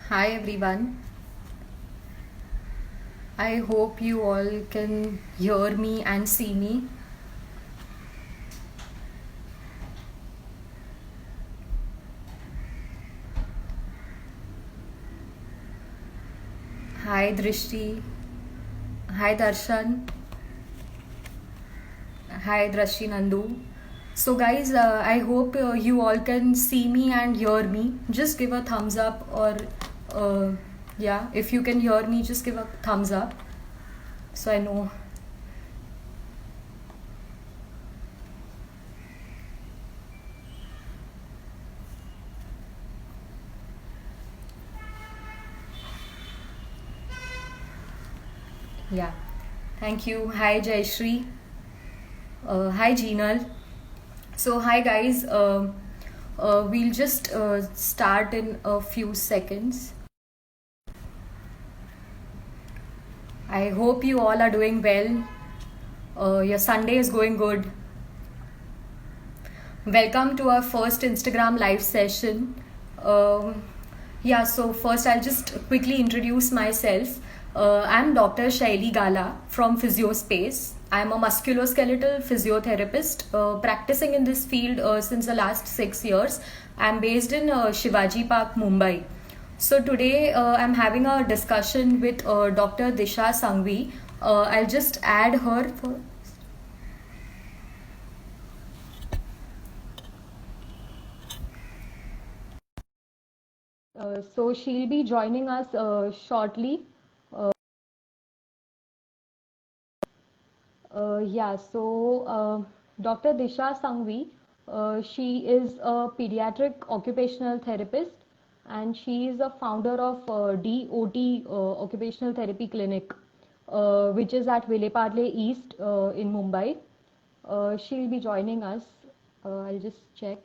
Hi everyone. I hope you all can hear me and see me. Hi Drishti. Hi Darshan. Hi Drashti Nandu. So guys, I hope you all can see me and hear me. Just give a thumbs up or uh, yeah, if you can hear me, just give a thumbs up so I know. Yeah. Thank you. Hi Jayashree. Hi Jeenal. So, hi guys, we'll just start in a few seconds. I hope you all are doing well. Your Sunday is going good. Welcome to our first Instagram live session. Um, yeah, so first I'll just quickly introduce myself. I'm Dr. Shaili Gala from Physiospace. I'm a musculoskeletal physiotherapist practicing in this field since the last 6 years. I'm based in Shivaji Park, Mumbai. So today I'm having a discussion with Dr. Disha Sangvi. I'll just add her for. So she'll be joining us shortly. Uh, Dr. Disha Sangvi, she is a pediatric occupational therapist and she is a founder of DOT Occupational Therapy Clinic, which is at Vileparle East in Mumbai. She'll be joining us. I'll just check.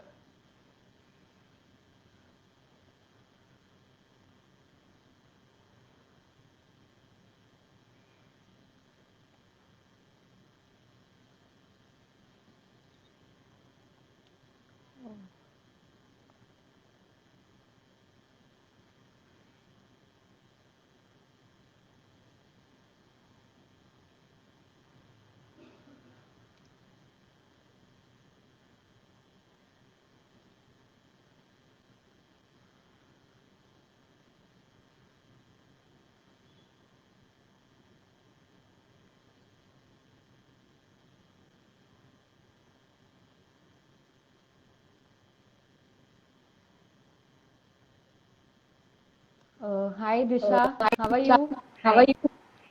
Hi Disha, Hi, how are Disha. you? How are Hi. you?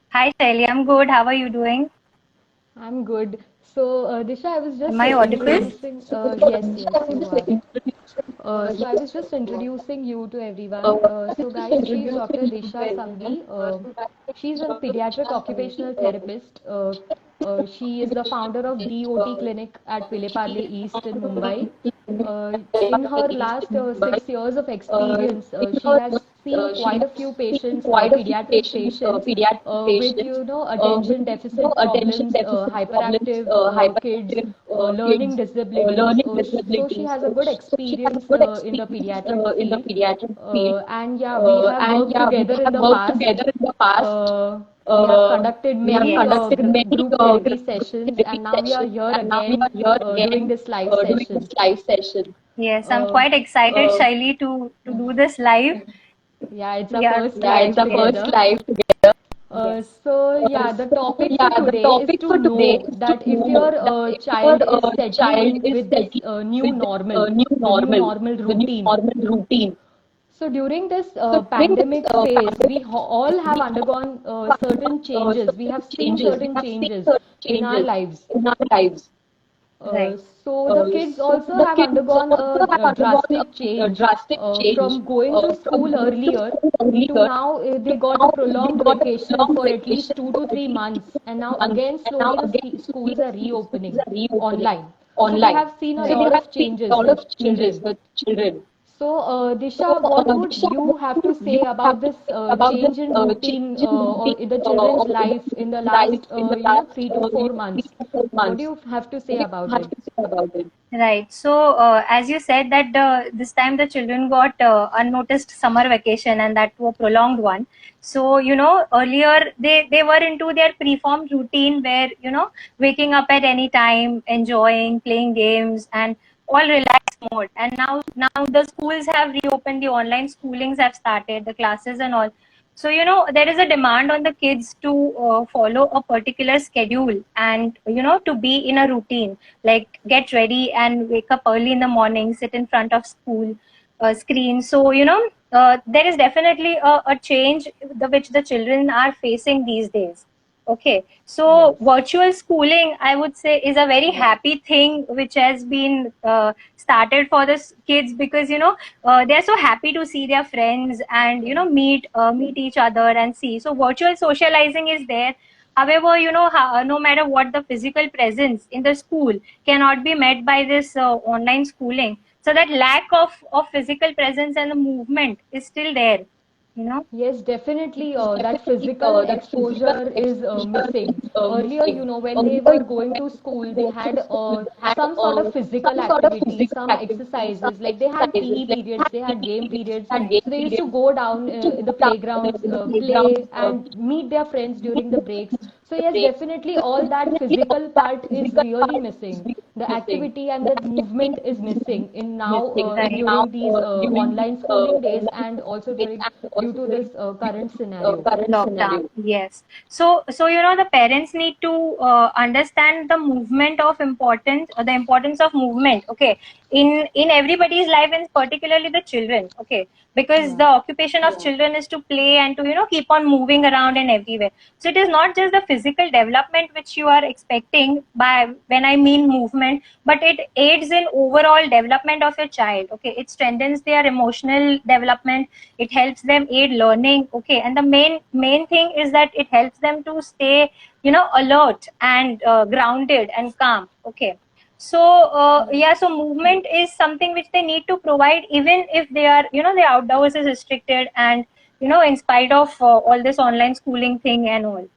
Hi, Shaili. I'm good. How are you doing? I'm good. So, Disha, I was Am just I audible? introducing. Yes, yes, I you was are. introducing So, I was just introducing you to everyone. So, just guys, she's introducing Dr. you to Disha everyone. Sanghi. So that She's a Dr. pediatric Disha occupational Sanghi, therapist. She is the founder of DOT Clinic at she Vileparle is the East in founder of Mumbai. the clinic In at her East last in Mumbai. 6 years of In experience, she her has seen she quite a has few seen patients, quite a few pediatric patients, patients, pediatric with patients, with attention deficit attention problems, deficit problems, hyperactive kids, hyperactive learning kids, disabilities. learning So she disabilities. has a good So she has a experience good in the experience pediatric in the field. pediatric field. And yeah, we have And worked yeah, we together in have the worked past. together in the past. We have Uh, conducted we have many Yes. conducted many group therapy group sessions, and therapy now we are sessions, here and now we again are here doing again this live doing this session. live session. Yes, I'm Uh, quite excited, Uh, Shaili, to do this live. yeah, it's our We are first yeah, it's live our yes, first together. live together. yes. The So topic for yeah, the today is topic to for today know is to that if know your that if your child is child settling is with this settling new with this normal, the new normal, normal the new routine. normal routine. So during this So during this pandemic phase, we pandemic all phase, have we undergone have certain changes. We have certain seen changes. We certain have seen changes certain in our changes lives. in our lives. Uh, Right. so the kids So also the have kids undergone also have a undergone drastic a change drastic change from going to from school going to earlier school to earlier now to they got a now they prolonged got a vacation prolonged for at least vacation two for to at three least months, and now 2 months, again and now slowly the again slowly schools are schools reopening are reopening online. So they online. have seen a So Right. they lot have of seen a changes lot with of changes children. with children. So, Disha, what would you have to say about this change in routine or in the children's life in the last, 3 to 4 months? What do you have to say about it? Right. So, as you said that this time the children got unnoticed summer vacation and that was a prolonged one. So, earlier they were into their preformed routine where, waking up at any time, enjoying, playing games and all relaxed mode. And now the schools have reopened, the online schoolings have started, the classes and all. So, there is a demand on the kids to follow a particular schedule and, to be in a routine, like get ready and wake up early in the morning, sit in front of school screen. So, there is definitely a change which the children are facing these days. Okay, so Yes. virtual schooling, I would say, is a very happy thing which has been started for the kids because they're so happy to see their friends and meet each other and see. So virtual socializing is there. However, no matter what, the physical presence in the school cannot be met by this online schooling. So that lack of physical presence and the movement is still there. You know. Yes, definitely. That physical exposure is missing. Earlier, when they were going to school, they had some sort of physical activity, some exercises. Like they had PE periods, they had game periods. So they used to go down in the playgrounds, play, and meet their friends during the breaks. So yes, definitely all that physical part is really missing. The activity and the movement is missing in now during these online schooling days and also during due to this current scenario. Lockdown, yes. So the parents need to understand the movement of importance, the importance of movement. Okay, in everybody's life, and particularly the children. Okay, because Yeah. the occupation of children is to play and to keep on moving around and everywhere. So it is not just the physical development which you are expecting by when I mean movement, but it aids in overall development of your child. Okay, it strengthens their emotional development, it helps them aid learning. Okay, and the main thing is that it helps them to stay alert and grounded and calm. Okay, so yeah, so movement is something which they need to provide even if they are the outdoors is restricted and in spite of all this online schooling thing and all.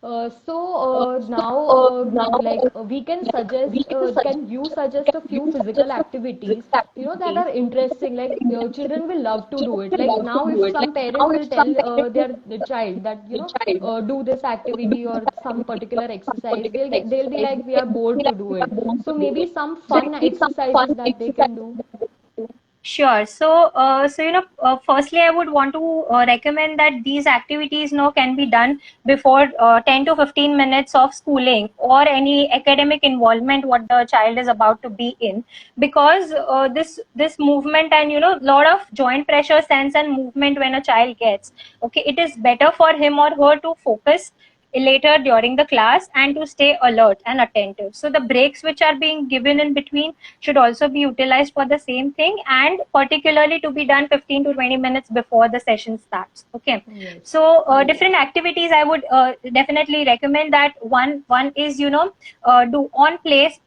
Now, we can suggest, can you suggest a few physical activities, that are interesting, like children will love to do it. Like now, if some parent will tell their child that, do this activity or some particular exercise, they'll be like, we are bored to do it. So maybe some fun exercises that they can do. Sure. So firstly, I would want to recommend that these activities now can be done before 10 to 15 minutes of schooling or any academic involvement what the child is about to be in, because this movement and lot of joint pressure sense and movement when a child gets, okay, it is better for him or her to focus later during the class and to stay alert and attentive. So the breaks which are being given in between should also be utilized for the same thing, and particularly to be done 15 to 20 minutes before the session starts. Okay, Yes. so different activities I would definitely recommend. That one is do on place,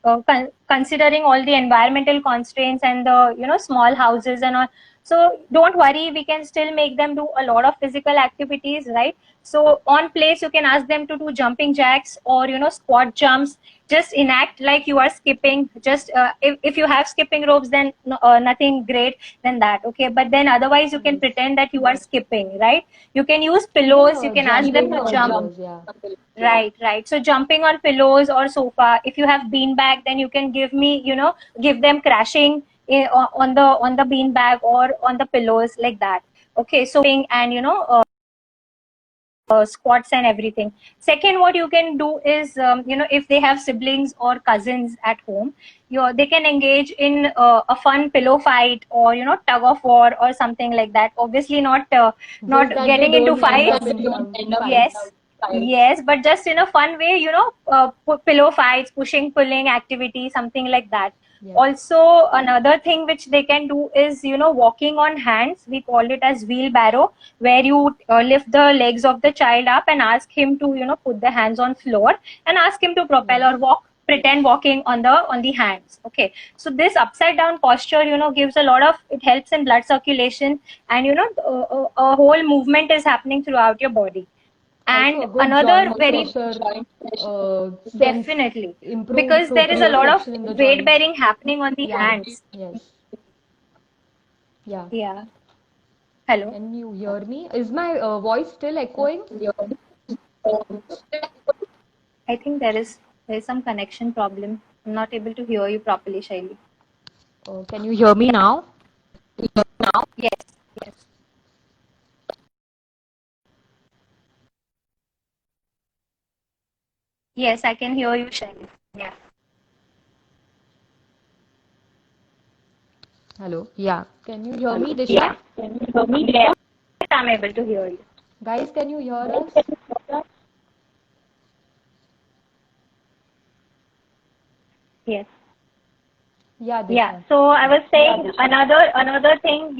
considering all the environmental constraints and the small houses and all. So don't worry, we can still make them do a lot of physical activities, right? So on place, you can ask them to do jumping jacks or squat jumps. Just enact like you are skipping. Just if you have skipping ropes, then nothing great than that. Okay, but then otherwise you can pretend that you are skipping, right? You can use pillows. You can ask them Jumping to on jump. pillows, yeah. Right. So jumping on pillows or sofa. If you have beanbag, then you can give them crashing on the beanbag or on the pillows like that. Okay, so and squats and everything. Second, what you can do is if they have siblings or cousins at home, they can engage in a fun pillow fight or tug of war or something like that. Obviously not Just that they getting into don't end fights. up in Yes, fights. yes, but just in a fun way, pillow fights, pushing, pulling activity, something like that. Yeah. Also, another thing which they can do is, walking on hands. We call it as wheelbarrow, where you lift the legs of the child up and ask him to, put the hands on floor and ask him to propel Yes. or walk pretend walking on the hands. Okay, so this upside down posture, gives a lot of, it helps in blood circulation, and a whole movement is happening throughout your body. Also And a good another joint very pressure sense, definitely, improved because there is a lot of proprioception in the weight joints. bearing happening on the Yeah, hands. yes, yeah. Yeah. Hello. Can you hear me? Is my voice still echoing? I think there is some connection problem. I'm not able to hear you properly, Shaili. Can you hear me now? Yes. Yes. Yes, I can hear you, Shaili. Yeah. Hello. Yeah. Can you hear me, Disha? Yes, I'm able to hear you. Guys, can you hear us? Yes. Yeah, Yeah. Disha. So I was saying another thing,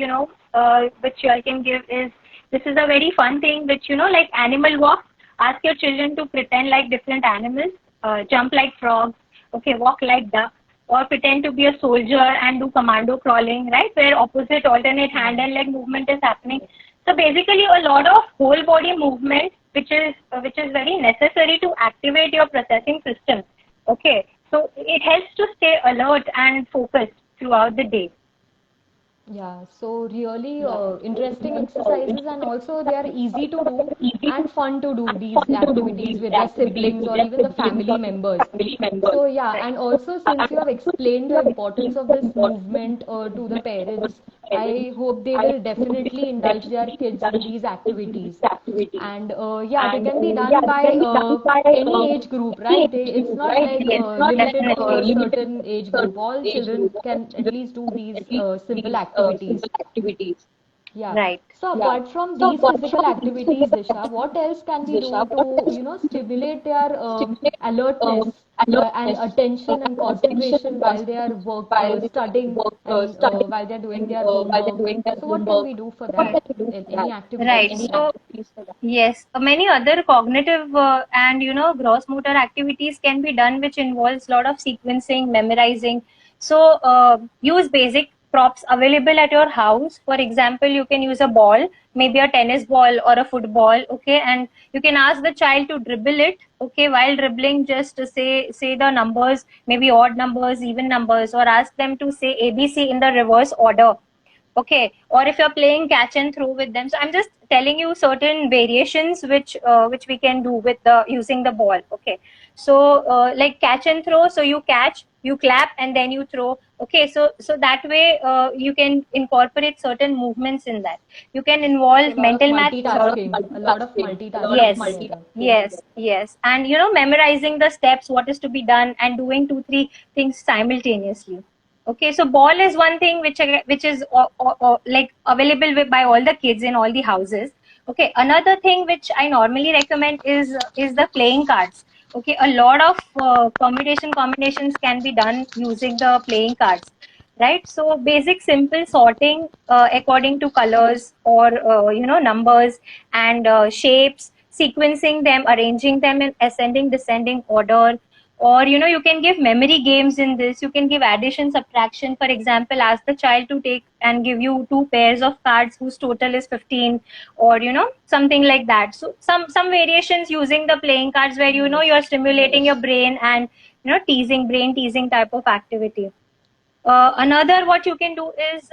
which I can give is, this is a very fun thing, which like animal walk. Ask your children to pretend like different animals, jump like frogs, okay, walk like duck, or pretend to be a soldier and do commando crawling, right, where opposite alternate hand and leg movement is happening. So basically, a lot of whole body movement, which is very necessary to activate your processing system. Okay, so it helps to stay alert and focused throughout the day. Yeah, so really interesting exercises, and also they are easy to do and fun to do these activities with their siblings or even the family members. So yeah, and also since you have explained the importance of this movement to the parents, I hope they will definitely indulge their kids in these activities. And yeah, they can be done by any age group, right? It's not like Yes, limited to a definitely. certain age group. All children can at least do these simple activities. Yeah. Right. So apart from these physical activities, Disha, what else can we do to, stimulate their alertness and attention and concentration while they are studying and while they're doing their homework? So what can we do for that? Any activities Right. for that? So, yes, many other cognitive and gross motor activities can be done, which involves a lot of sequencing, memorizing. So, use basic props available at your house. For example, you can use a ball, maybe a tennis ball or a football, okay, and you can ask the child to dribble it, okay, while dribbling, just to say the numbers, maybe odd numbers, even numbers, or ask them to say ABC in the reverse order. Okay, or if you're playing catch and throw with them. So I'm just telling you certain variations which we can do with the using the ball. Okay, so like catch and throw, so you catch, you clap, and then you throw. Okay, so that way you can incorporate certain movements in that. You can So a involve lot of mental math. multitasking, a lot of multitasking Yes, together. yes, and memorizing the steps, what is to be done, and doing 2 3 things simultaneously. Okay, so ball is one thing which is like available by all the kids in all the houses. Okay, another thing which I normally recommend is the playing cards. Okay, a lot of permutation combinations can be done using the playing cards, right? So basic simple sorting according to colors or numbers and shapes, sequencing them, arranging them in ascending descending order. Or you can give memory games in this. You can give addition, subtraction. For example, ask the child to take and give you 2 pairs of cards whose total is 15, or something like that. So some variations using the playing cards, where you're Yes. stimulating your brain and brain teasing type of activity. Another what you can do is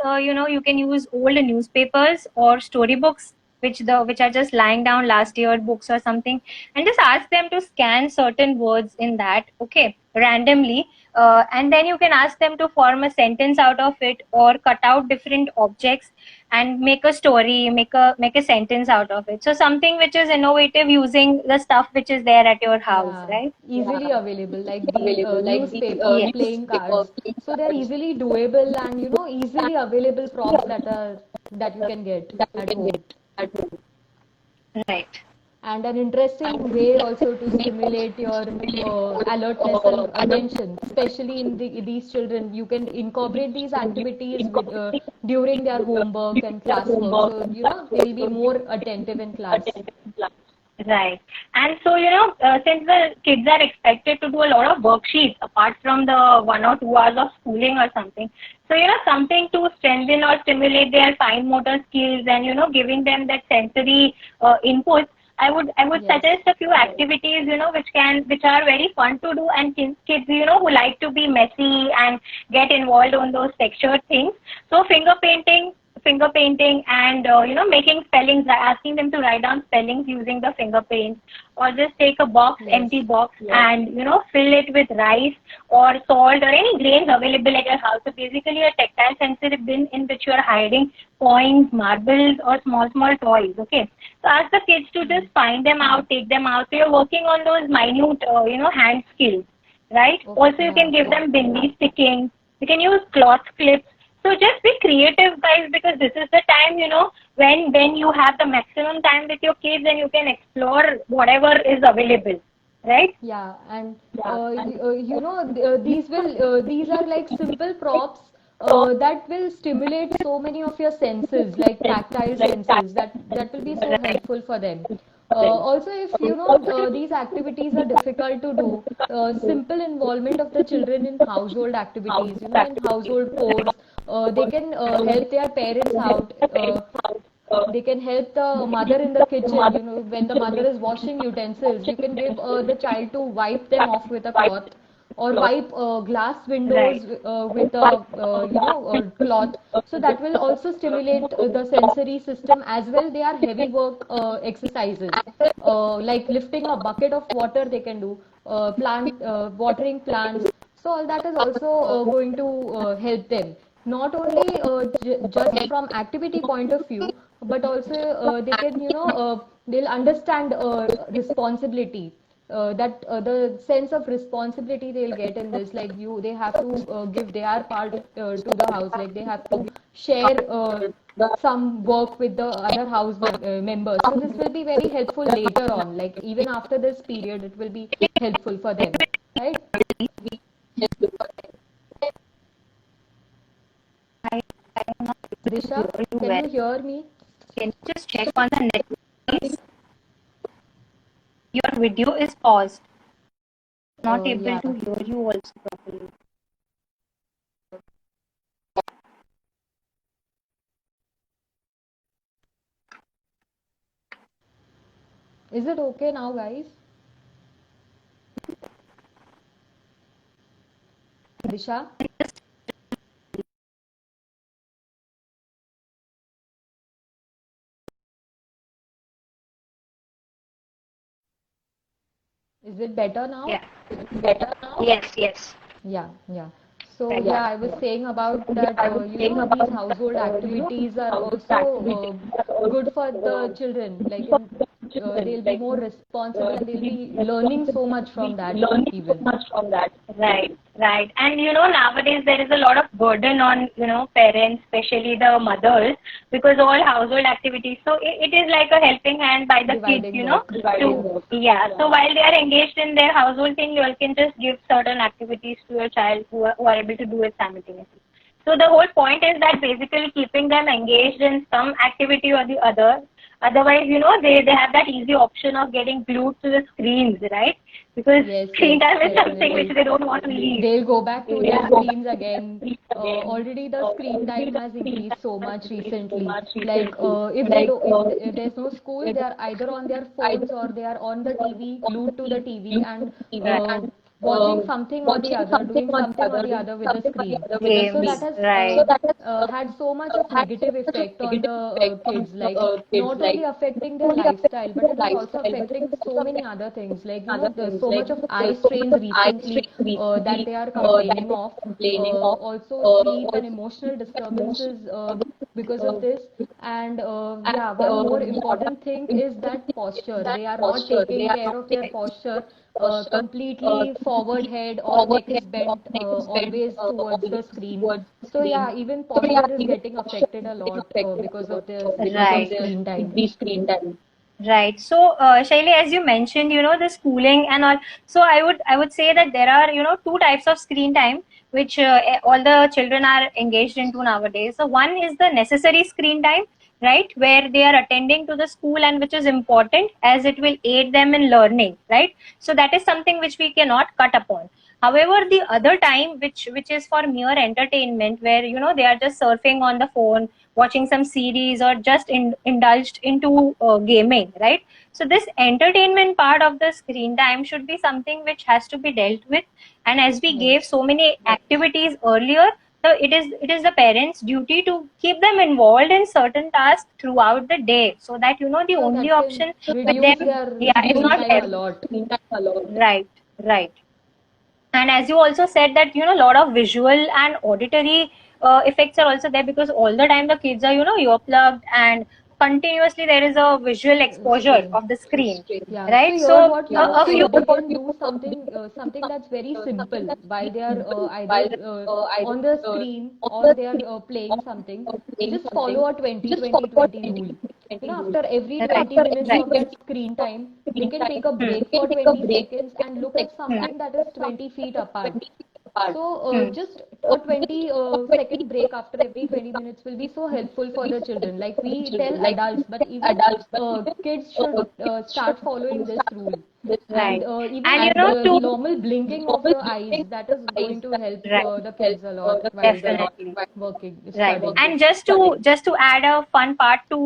you can use old newspapers or storybooks which are just lying down last year books or something, and just ask them to scan certain words in that, okay, randomly, and then you can ask them to form a sentence out of it, or cut out different objects and make a story, make a sentence out of it. So something which is innovative using the stuff which is there at your house, Yeah, right? easily available, like the newspaper, Yes. playing cards. So they're easily doable and easily available props that you can get at home. Right. And an interesting way also to stimulate your alertness and attention, especially in these children. You can incorporate these activities during their homework and classwork, so they'll be more attentive in class. Right. And so, since the kids are expected to do a lot of worksheets apart from the 1 or 2 hours of schooling or something. So, something to strengthen or stimulate their fine motor skills and, giving them that sensory input. I would Yes. suggest a few activities, which are very fun to do, and kids, who like to be messy and get involved on those textured things. So finger painting and making spellings, asking them to write down spellings using the finger paints, or just take a box, Yes. empty box, and fill it with rice or salt or any grains available at your house. So basically a tactile sensory bin in which you are hiding coins, marbles, or small toys. Okay, so ask the kids to just find them out, take them out. So you're working on those minute hand skills, right? Okay, Also you can yeah, give yeah. them bindi sticking. You can use cloth clips. So just be creative, guys, because this is the time, when you have the maximum time with your kids and you can explore whatever is available, right? Yeah, and these are like simple props that will stimulate so many of your senses, like tactile senses, that will be so helpful for them. Also, if these activities are difficult to do, simple involvement of the children in household activities, in household chores, they can help their parents out. They can help the mother in the kitchen, when the mother is washing utensils, you can give the child to wipe them off with a cloth, or wipe glass Right. windows with a cloth. So that will also stimulate the sensory system as well. They are heavy work exercises, like lifting a bucket of water they can do, plant watering plants. So all that is also going to help them, not only just from activity point of view, but also they can, they'll understand responsibility. That the sense of responsibility they'll get in this, like they have to give their part to the house, like they have to share some work with the other members. So this will be very helpful later on, like even after this period, it will be helpful for them, right? I am not able to Disha, hear you can well. you hear me? Can you just check on the net, please? Your video is paused. Not able Yeah. to hear you also properly. Is it okay now, guys? Disha? Is it better now? Yeah. Yes. Yeah, yeah. So, Right. yeah, I was saying about that, these household activities are also good for the children. Like, they'll be more responsible and they'll be learning so much from that, even. Right. And nowadays there is a lot of burden on, parents, especially the mothers, because all household activities. So it is like a helping hand by the kids, Dividing work. yeah. So while they are engaged in their household thing, you all can just give certain activities to your child who are able to do it simultaneously. So the whole point is that basically keeping them engaged in some activity or the other. Otherwise, they have that easy option of getting glued to the screens, right? Because Yes, screen yes, time is something definitely. which they don't want to leave. They'll go back to their screens again. Already the screen time has increased so much recently. Like if they do, if there's no school, they are either on their phones or they are on the TV, glued to the TV, and watching something or the other, doing something or the other with the screen. So that Games, has right. had so much of negative effect on the kids, like not only affecting their lifestyle, but it is also affecting so many other things, like there's so much of eye strains recently that they are complaining of. Also sleep and emotional disturbances because of this. And yeah, one more important thing is that posture. They are not taking care of their posture. Completely forward head or neck is bent always towards the screen. So yeah, even posture is getting affected a lot because of this increased Right. screen time. Right. So, Shaili, as you mentioned, the schooling and all. So, I would say that there are, two types of screen time, which all the children are engaged into nowadays. So one is the necessary screen time, right, where they are attending to the school, and which is important as it will aid them in learning, right? So that is something which we cannot cut upon. However, the other time, which is for mere entertainment, where they are just surfing on the phone, watching some series, or just indulged into gaming, right? So this entertainment part of the screen time should be something which has to be dealt with. And as we Yes. gave so many activities earlier, so it is the parents' duty to keep them involved in certain tasks throughout the day, so that the So only that can option with reduce them, their yeah, is screen not time a lot. right, right. And as you also said that a lot of visual and auditory effects are also there, because all the time the kids are earplugged, and continuously there is a visual exposure Strain. of the screen, Yeah, so right? here So what a few they can do something that's very simple while they are either on the screen or they are playing something. Just follow a 20-20-20 rule. After every right. 20 minutes Right. of that screen time, you can take a Hmm. break for 20 seconds and look at Hmm. something that is 20 feet apart. So Hmm. just a 20-second break after every 20 minutes will be so helpful for the children. Like we tell adults, but even kids should start following this rule. And Right. even And the to normal blinking of the eyes, that is going to help right, the kids a lot while they're definitely. working, Right. studying. And just to add a fun part to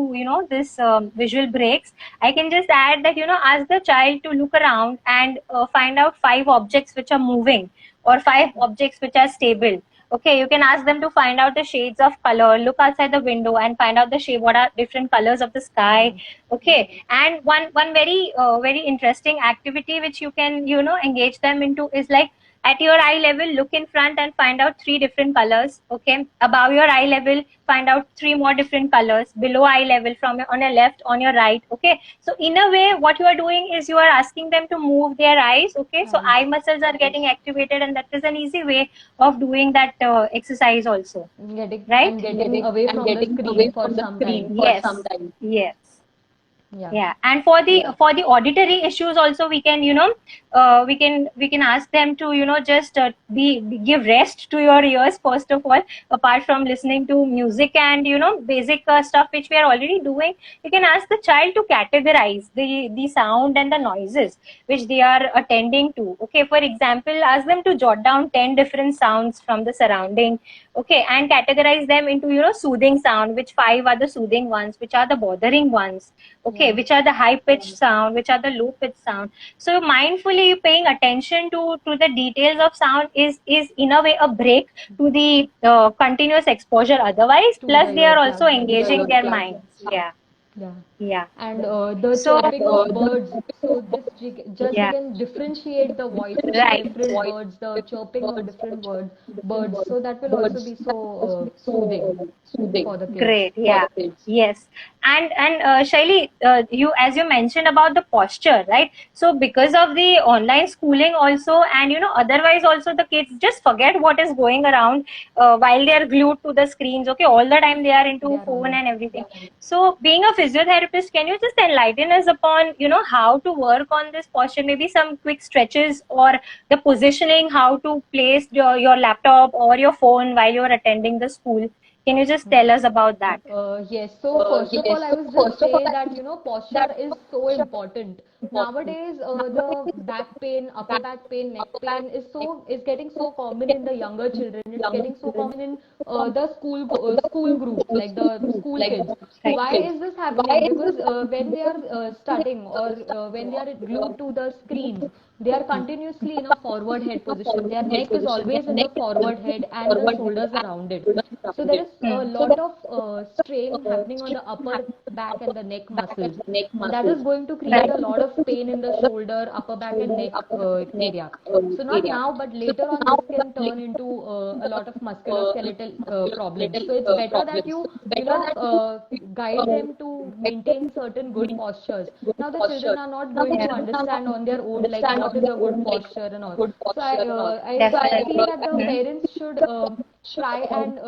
this visual breaks, I can just add that ask the child to look around and find out 5 objects which are moving, or 5 objects which are stable. Okay, you can ask them to find out the shades of color, look outside the window and find out the shade, what are different colors of the sky. Yeah. Okay, and one very interesting activity which you can engage them into is like, at your eye level, look in front and find out 3 different colors. Okay, above your eye level, find out 3 more different colors. Below eye level, on your left, on your right. Okay, so in a way what you are doing is you are asking them to move their eyes. Okay, so Eyes. eye muscles are getting activated, and that is an easy way of doing that exercise also, right? Getting away from the screen for some time. Yes, yes. Yeah. Yeah, and for the auditory issues also, we can we can ask them to just give rest to your ears first of all. Apart from listening to music and basic stuff which we are already doing, you can ask the child to categorize the sound and the noises which they are attending to. Okay, for example, ask them to jot down 10 different sounds from the surrounding. Okay, and categorize them into soothing sound, which 5 are the soothing ones, which are the bothering ones. Okay, Yeah. which are the high pitched sound, which are the low pitched sound. So mindfully paying attention to the details of sound is in a way a break to the continuous exposure otherwise, To the plus they are also earplugs and engaging stuff. their minds. Yeah, Yeah. yeah. And the So chirping of birds. So this just yeah, can differentiate the voices of right. different birds, the chirping of different birds. So that will also be so soothing for the kids. Great, yeah, yes, and Shaili, you as you mentioned about the posture, right? So because of the online schooling also, and otherwise also, the kids just forget what is going around while they are glued to the screens. Okay, all the time they are They into are phone on. and everything. So being a physiotherapist, can you just enlighten us upon how to work on this posture? Maybe some quick stretches, or the positioning, how to place your laptop or your phone while you are attending the school. Can you just tell us about that? Yes, so first of all, I would just say that posture is so important. Nowadays, the back pain, upper back pain, neck pain is getting so common in the younger children. It's getting so common in the school group, like the school kids. Right. Why is this happening? Because when they are studying or when they are glued to the screens, they are continuously in a forward head position. Their neck is always in the forward head and the shoulders around it. So there is a lot of strain happening on the upper back and the neck muscles, and that is going to create a lot of pain in the shoulder, upper back, and neck area. So not now, but later on, this can turn into a lot of musculoskeletal problems. So it's better that you guide them to maintain certain good postures. Now the children are not going to understand on their own like what is a good posture and all. So I feel that the Definitely. parents should try and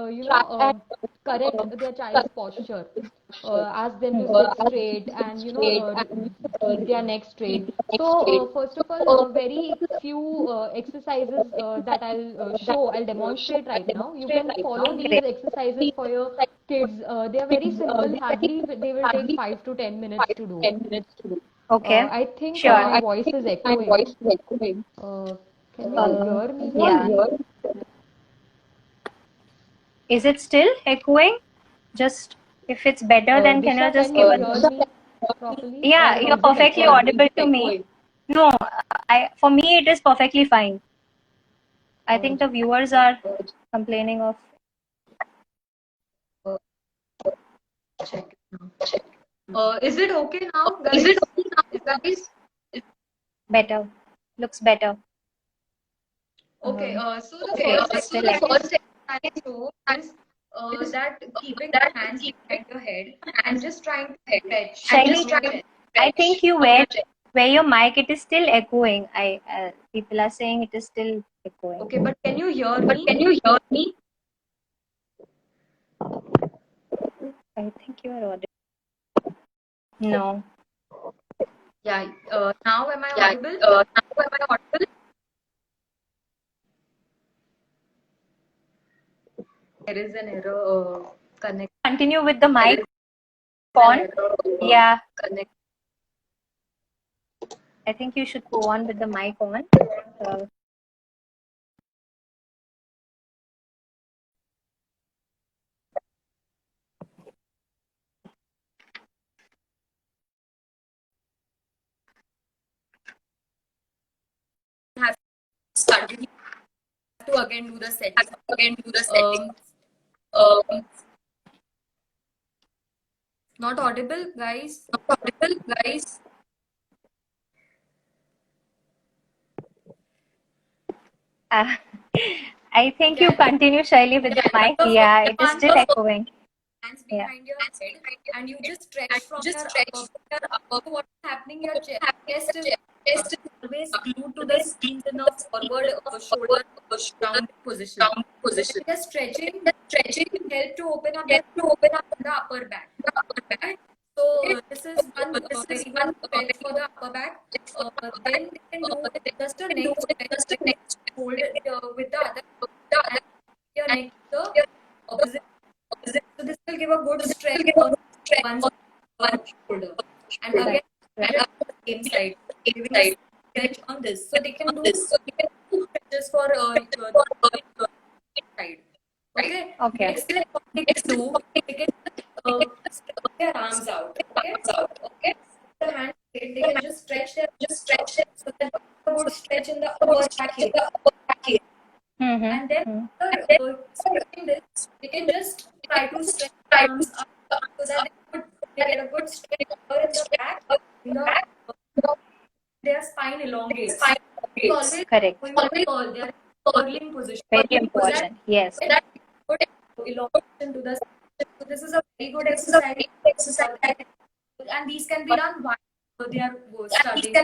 correct their child's posture. Ask them to sit straight and keep their neck straight. So first of all, very few exercises that I'll demonstrate right now. You can follow these Great. exercises for your kids. They are very simple. Hardly they will take 5 to 10 minutes to do. Okay. I think Sure. my voice is echoing. Can you hear me? Yeah. Is it still echoing? Just if it's better, then can you Disha, just can you give hear a... me properly, Yeah, or you're is it perfectly echoing? audible to me. No, for me it is perfectly fine. I Uh, think the viewers are complaining of... Is it okay now, guys? better. Looks better. Okay, so the Okay, first it's still exercise I show is that keeping your hands behind your head and just trying to stretch Shaili, your chest. I think you where your mic, it is still echoing. People are saying it is still echoing. Okay, but can you hear me? I think you are audible. No. Yeah. Now am I audible? There is an error connect. Continue with the mic on. Yeah. I think you should go on with the mic on. Uh, Have to again do the setting. Not audible, guys. I think you continue, Shaili, with the mic. Yeah, it is still echoing. Hands Yeah. behind your head, and you just stretch from your upper. So what's happening? Your chest is always glued to the seams in a forward shoulder round position. And the stretching help to open up the upper back. Right? So this is one very good stretch for the upper back. Then we can do just a neck stretch. Hold it with the other and your neck to the opposite. So this will give a good stretch on one shoulder. And again, stretch it on the same side, giving a stretch on this. So they can do stretches for the side. Okay. Okay. Next thing what they can do, they can stretch their arms out. Okay. The hand, they can just stretch so that a good stretch in the upper back here. Mm-hmm. And then after stretching this, they can just try to stretch the arms up so that they get a good stretch in the back, their spine elongates. Always Correct. going to their curling position. Very important. Yes. That good elongation to the spine. So this is a very good exercise. And these can be done while they are studying.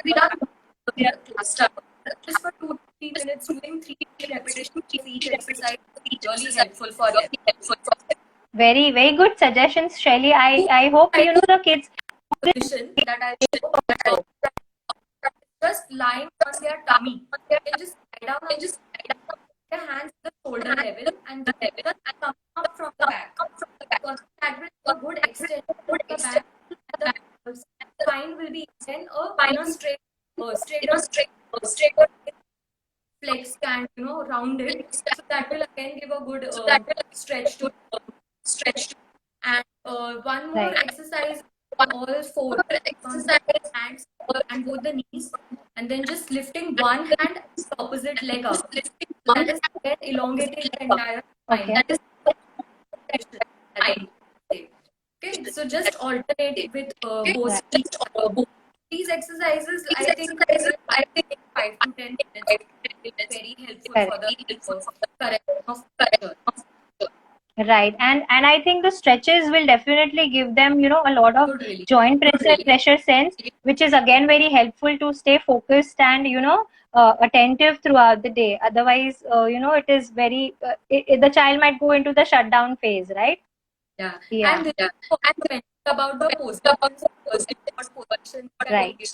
Just for 2 to 3 minutes, doing 3 repetitions of each exercise is really helpful for them. Very, very good suggestions, Shaili. I hope the kids. Position that I show, just lying on their tummy. They can just lie down and just their hands to the shoulder level and just come up from the back. Because that will give a good extension to the back. And the spine will be then a straighter flexed and rounded. So that will again give a good stretch to and one more Right. exercise on all four on the hands and both the knees, and then just lifting one hand opposite leg up. So that is again elongating the entire spine. Okay. That is okay. So just alternate with both these exercises. I think 5 to 10 minutes. Very helpful for the correction of posture. Right, and I think the stretches will definitely give them, a lot of Good, really. joint pressure sense, which is again very helpful to stay focused and attentive throughout the day. Otherwise, it is very the child might go into the shutdown phase, right? Yeah. Yeah. And this is what you mentioned about the positions, what positions can we Right. give.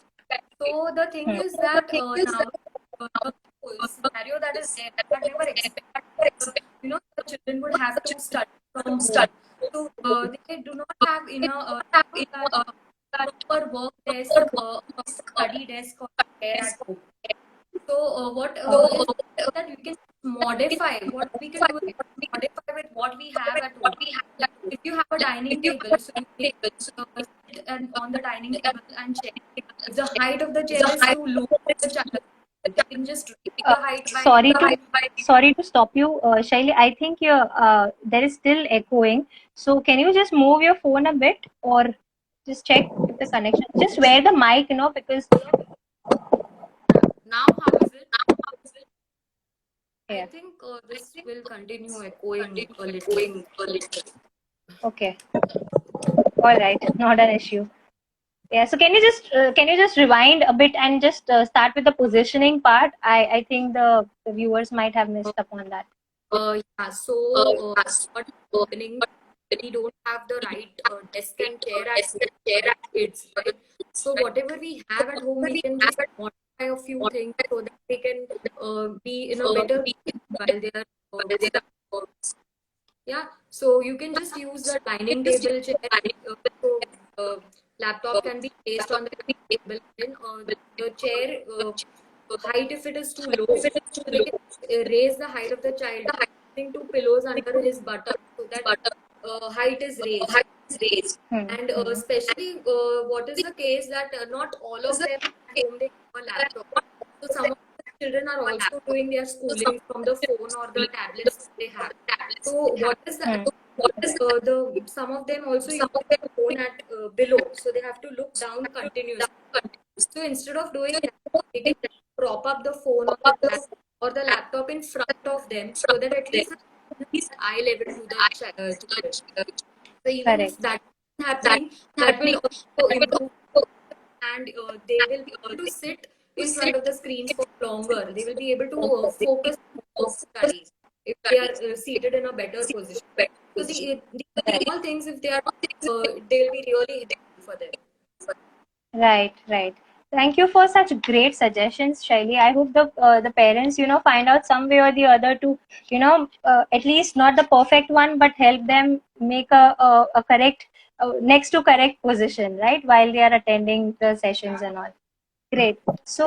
So the thing is that now the scenario that is there, I had never expected, the children would have to study from home. So they do not have proper work desk, study desk or chair at home. So what is that we can modify? What we can do is modify with what we have at home. Like if you have a dining table, so you can sit and on the dining table and chair. If the height of the chair is too low, the child, they can just raise the height by Sorry to stop you, Shaili. I think there is still echoing. So can you just move your phone a bit, or just check if the connection? Just wear the mic, because now. How is it? I yeah. think this will continue echoing a little. Okay. All right. Not an issue. Yeah. So can you just rewind a bit and just start with the positioning part? I think the viewers might have missed upon that. Yeah. So what is happening? We don't have the right desk and chair at home. Kids, right? So whatever we have at home, we can just modify a few things so that they can be in a better position while they are yeah. So you can just use the dining table chair. So laptop can be placed on the table. Then the chair height, if it is too low, so they can raise the height of the child by putting two pillows under his buttock so that height is raised. And especially, what is the case that not all of them at home they have a laptop. So some of the children are also doing their schooling from the phone or the tablets they have. So what is that? What is the some of them also use their phone at below, so they have to look down continuously. So instead of doing that, they can prop up the phone or the laptop in front of them so that at least eye level to the child. So even if Correct. that is happening, that will also improve, and they will be able to sit in front of the screens for longer. They will be able to focus on studies if they are seated in a better position. So these small things, if they are, they will be really helpful for them. Right. Thank you for such great suggestions, Shaili. I hope the parents, find out some way or the other to, at least not the perfect one, but help them make a correct, next to correct position, right, while they are attending the sessions and all. Great. So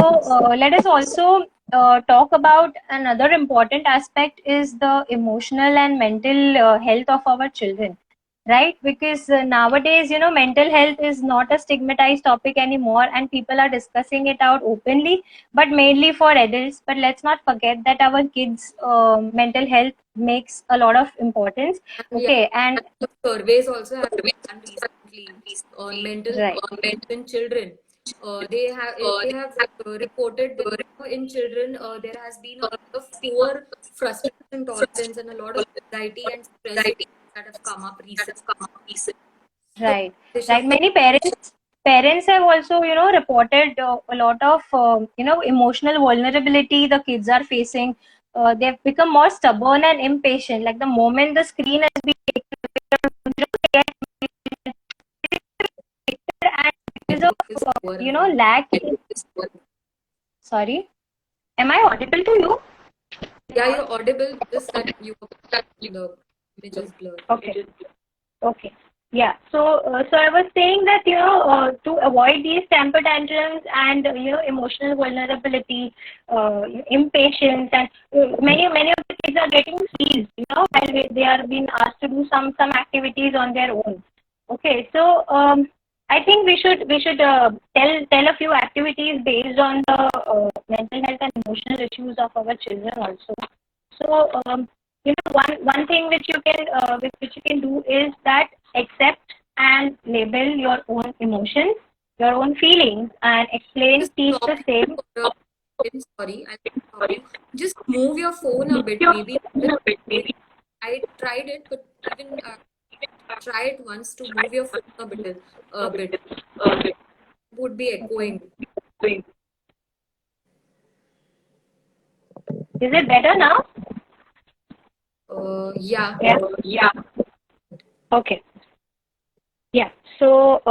let us also talk about another important aspect is the emotional and mental health of our children, right? Because nowadays, mental health is not a stigmatized topic anymore, and people are discussing it out openly, but mainly for adults. But let's not forget that our kids' mental health makes a lot of importance. And Okay, and the surveys also have been done recently on mental right. health in children. They have reported that in children there has been a lot of poor frustration tolerance and a lot of anxiety and stress that have come up recently. So Right. they should Many parents have also, reported a lot of, emotional vulnerability the kids are facing. They've become more stubborn and impatient. Like the moment the screen has been taken, and because is of, poor again. lack. Sorry, am I audible to you? Yeah, you're audible. Just that the image is blurred. Okay. Yeah. So I was saying that to avoid these temper tantrums and emotional vulnerability, impatience, and many of the kids are getting seized, while they are being asked to do some activities on their own. Okay. So I think we should tell a few activities based on the mental health and emotional issues of our children also. So one thing which you can which you can do is that accept and label your own emotions, your own feelings, and explain, Just teach stop the same. I'm sorry. Just move your phone a bit, maybe. I tried it, but even try it once to move your phone a bit. Would be Okay. echoing. Is it better now? Yeah. Yeah. Okay. Yeah. So,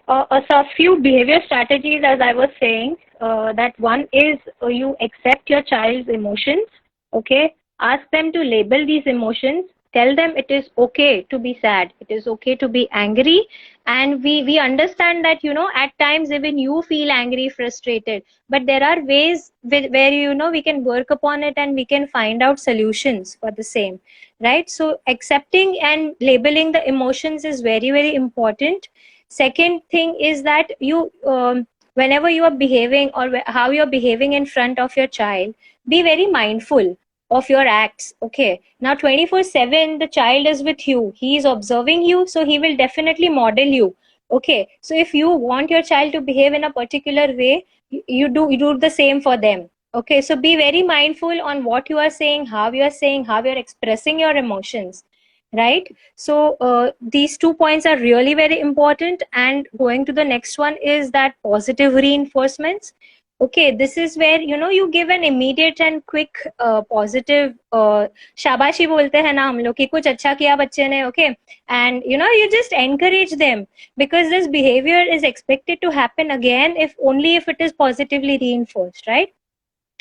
a few behavior strategies, as I was saying, that one is you accept your child's emotions. Okay. Ask them to label these emotions. Tell them it is okay to be sad. It is okay to be angry. And we understand that, at times even you feel angry, frustrated. But there are ways where, we can work upon it and we can find out solutions for the same. Right? So accepting and labeling the emotions is very, very important. Second thing is that you whenever you are behaving or how you're behaving in front of your child, be very mindful of your acts. Okay, now 24/7 the child is with you, he is observing you, so he will definitely model you. Okay, so if you want your child to behave in a particular way, you do the same for them. Okay, so be very mindful on what you are saying, how you're expressing your emotions, right? So these 2 points are really very important. And going to the next one is that positive reinforcements. Okay, this is where you give an immediate and quick positive शाबाशी बोलते हैं ना हम लोग कि कुछ अच्छा किया बच्चे ने. Okay, and you just encourage them, because this behavior is expected to happen again if only if it is positively reinforced, right?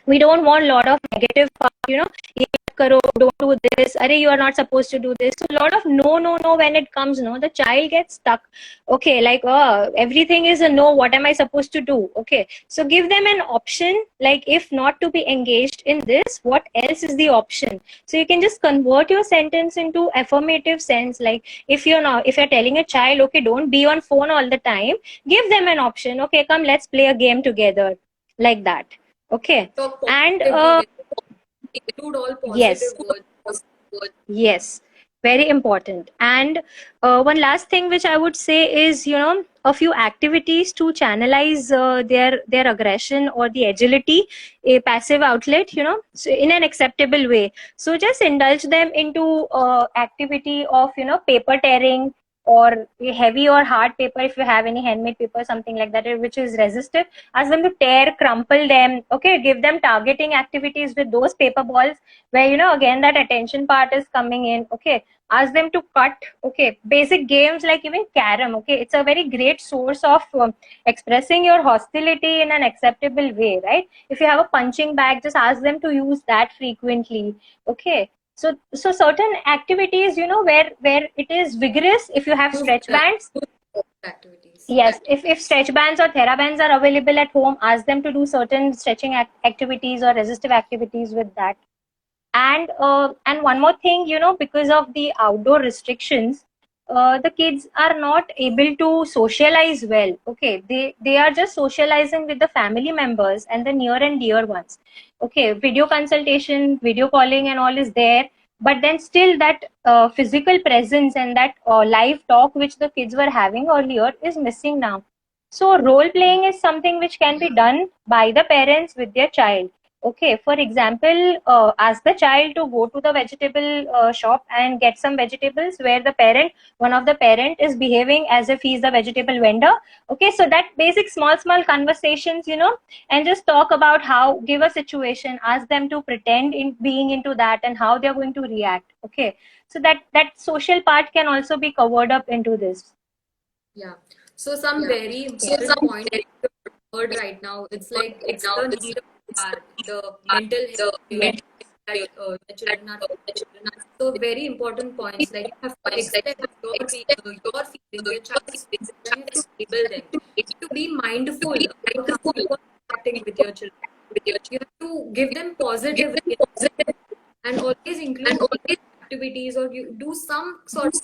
We don't want a lot of negative ये करो, don't do this, अरे you are not supposed to do this. So a lot of no when it comes, no, the child gets stuck. Okay, like, oh, everything is a no, what am I supposed to do? Okay, so give them an option, like if not to be engaged in this, what else is the option? So you can just convert your sentence into affirmative sense. Like if you're telling a child, okay, don't be on phone all the time, give them an option. Okay, come, let's play a game together, like that. Okay, Talk and positively. Include all yes, positive words. yes, very important. And one last thing which I would say is, a few activities to channelize their aggression or the agility, a passive outlet, so in an acceptable way. So just indulge them into activity of paper tearing, or heavy or hard paper, if you have any handmade paper, something like that, which is resistive. Ask them to tear, crumple them. Okay, give them targeting activities with those paper balls, where again that attention part is coming in. Okay, ask them to cut. Okay, basic games like even carom. Okay, it's a very great source of expressing your hostility in an acceptable way, right? If you have a punching bag, just ask them to use that frequently. Okay, so certain activities, where it is vigorous. If you have stretch bands, Activities. yes, if stretch bands or therabands are available at home, ask them to do certain stretching activities or resistive activities with that. And one more thing, because of the outdoor restrictions, the kids are not able to socialize well. Okay, they are just socializing with the family members and the near and dear ones. Okay, video consultation, video calling and all is there, but then still that physical presence and that live talk which the kids were having earlier is missing now. So role playing is something which can be done by the parents with their child. Okay, for example, ask the child to go to the vegetable shop and get some vegetables, where one of the parent is behaving as if he is the vegetable vendor. Okay, so that basic small conversations, and just talk about how, give a situation, ask them to pretend in being into that and how they are going to react. Okay, so that social part can also be covered up into this. Yeah. So some very important points heard right now. It's like it's the need of the mental health that the children are. So very important points, like you have to accept your feelings, your child's feelings, and you have to label them. You have to be mindful about how you are acting with your children. You have to give them positive and always include activities, or you do some sort of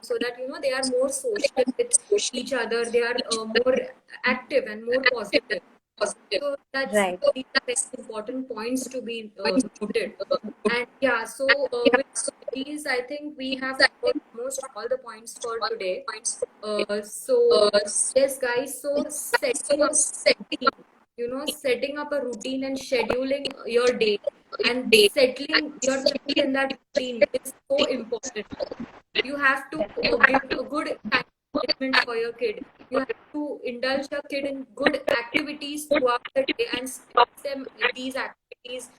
so that they are more social with each other. They are more active and more positive. So that's Right. these are very important points to be noted. And yeah, so with these, I think we have covered almost all the points for today. So yes, guys. So setting up a routine and scheduling your day. and settling your child in that routine is so important. You have to give a good time management for your kid. You have to indulge your kid in good activities throughout the day and squeeze them these activities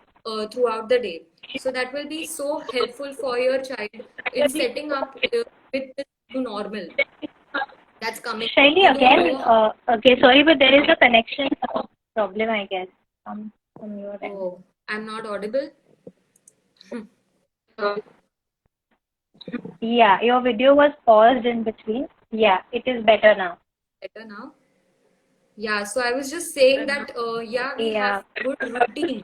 throughout the day. So that will be so helpful for your child in setting up with this new normal that's coming. Shaili, You don't again, know. okay, sorry, but there is a connection problem, I guess, from your end. Oh, I'm not audible. Yeah, your video was paused in between. Yeah, it is better now. Better now. Yeah, so I was just saying that yeah, we Yeah. have good routine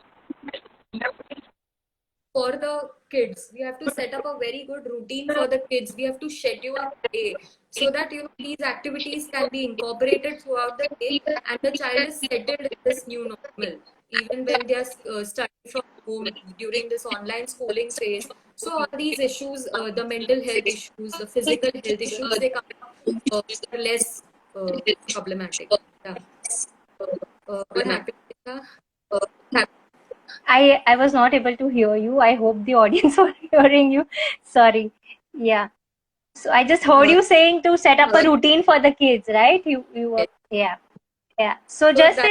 for the kids. We have to set up a very good routine for the kids. We have to schedule a day so that these activities can be incorporated throughout the day and the child is settled in this new normal, even when they are studying from home during this online schooling phase. So all these issues, the mental health issues, the physical health issues, they come are less problematic. Yeah. What happened? Disha? I was not able to hear you. I hope the audience was hearing you. Sorry. Yeah. So I just heard you saying to set up a routine for the kids, right? You were, yeah. Yeah. So just that-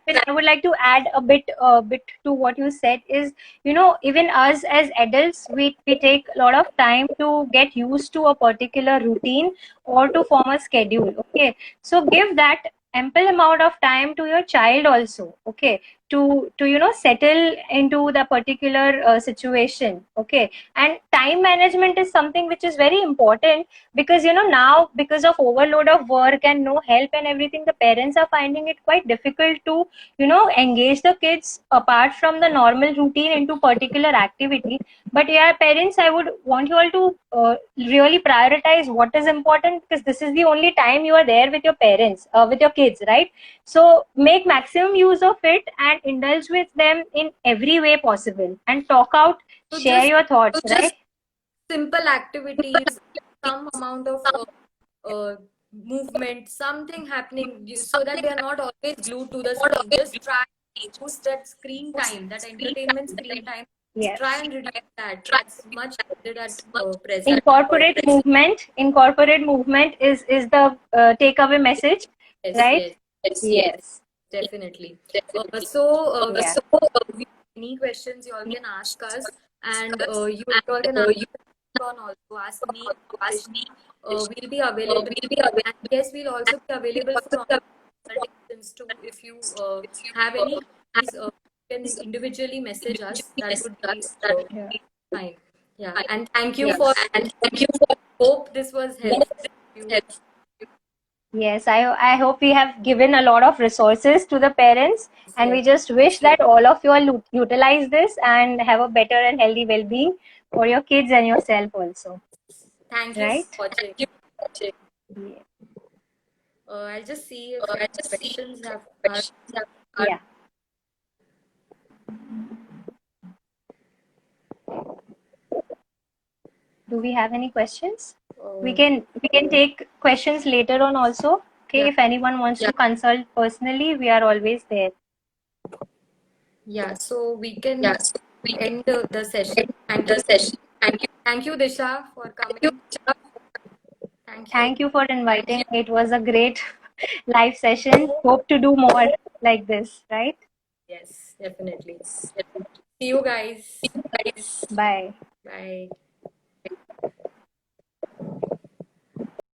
as I would like to add a bit to what you said is, even us as adults, we take a lot of time to get used to a particular routine or to form a schedule. Okay. So give that ample amount of time to your child also. Okay. To settle into the particular situation. Okay. And time management is something which is very important because now, because of overload of work and no help and everything, the parents are finding it quite difficult to engage the kids apart from the normal routine into particular activity. But yeah, parents, I would want you all to really prioritize what is important, because this is the only time you are there with your parents, with your kids, right? So make maximum use of it and indulge with them in every way possible and talk out, So share just your thoughts, so just right? simple activities, some amount of movement, something happening so that they are not always glued to the screen. Just try to use that screen time, that entertainment screen time. Yes. Try and reduce that. That's much needed at present. Incorporate movement is the takeaway message, Yes, right? yes, definitely. Yeah. Any questions you all can ask us, and you all can also ask me. We'll be available, and yes, we'll also be available for online consultations too. If you have any, please you can individually message us. That would be fine. Yeah, and thank you for. Hope this was helpful. Yes, I hope we have given a lot of resources to the parents, and we just wish that all of you all utilize this and have a better and healthy well-being for your kids and yourself also. Thank you Right? for watching. Yeah. I'll just see if questions have. Yeah. Do we have any questions? We can take questions later on also. Okay, Yeah. if anyone wants to consult personally, we are always there. Yeah, so we can end the session. Thank you, Disha, for coming. Thank you. Thank you for inviting. It was a great live session. Hope to do more like this, right? Yes, definitely. See you guys. Bye. Bye.